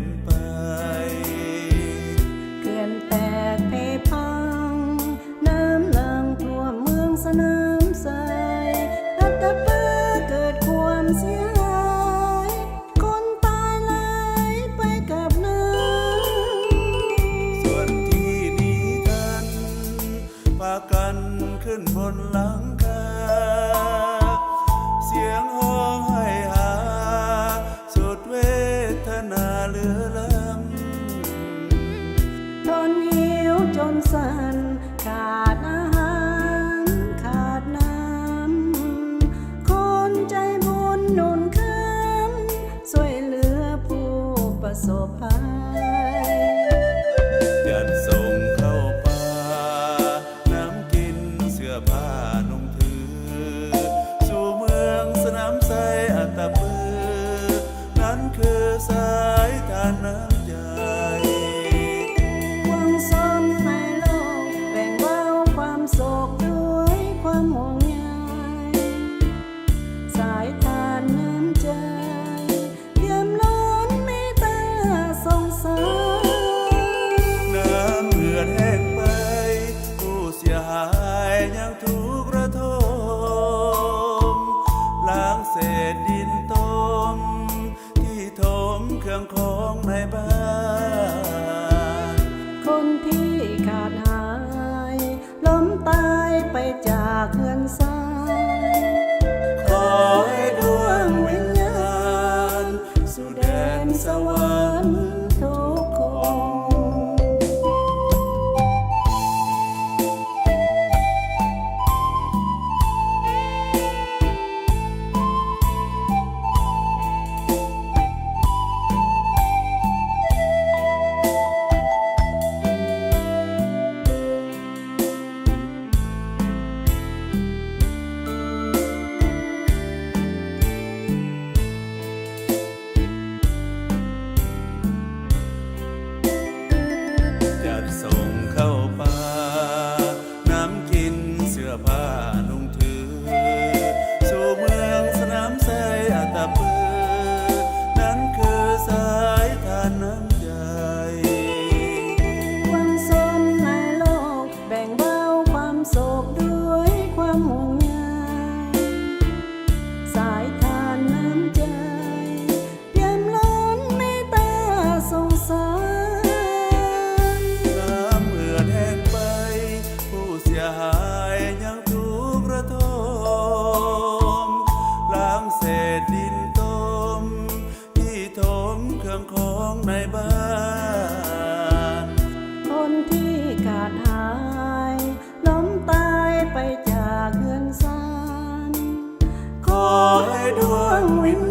นไปเขื่อนแตกเพพังน้ำหลั่งท่วมเมืองสนามไทรอัตภาเกิดความเสียหายคนตายไหลไปกับน้ำส่วนที่หนีกันพากันขึ้นบนหลังคาเสียงห้องให้หาสุดเวทนาเหลือล้ำทนหิวจนสั่นขาดอาหารขาดน้ำคนใจบุญหนุนค้ำช่วยเหลือผู้ประสบภัยยัดส่งเข้าป่าน้ำกินเสื้อผ้านุ่งถือสู่เมืองสนามไทรอัตตปือนั้นคือสายทานน้ำใจหวังซ่อนในโลกแบ่งเบาความโศกด้วยความห่วงใยสายทานน้ำใจเยี่ยมล้นเมตตาสงสารน้ำเหงื่อแห้งไปผู้เสียหายยังถูกระทมล้างเศษดินต้มที่ถมเครื่องของในบ้านคนที่ขาดหายล้มตายไปจากเฮือนซ้ายขอให้ดวงวิญญาณสู่แดนสวรรค์ทุกคนจัดส่งเข้าป่าน้ำกินเสื้อผ้านุ่งถือสู่เมืองสนามไทรอัตตปือนั้นคือสายทานน้ำใจหวังซ่อนในโลกแบ่งเบาความโศกด้วยความห่วงใยสายทานน้ำใจเยี่ยมล้นเมตตาสงสารน้ำเหงื่อแห้งไปผู้เสียหายยังถูกระทมล้างเศษดินต้มที่ถมเครื่องของในบ้านคนที่ขาดหายล้มตายไปจากเฮือนซ้ำขอให้ดวงวิญ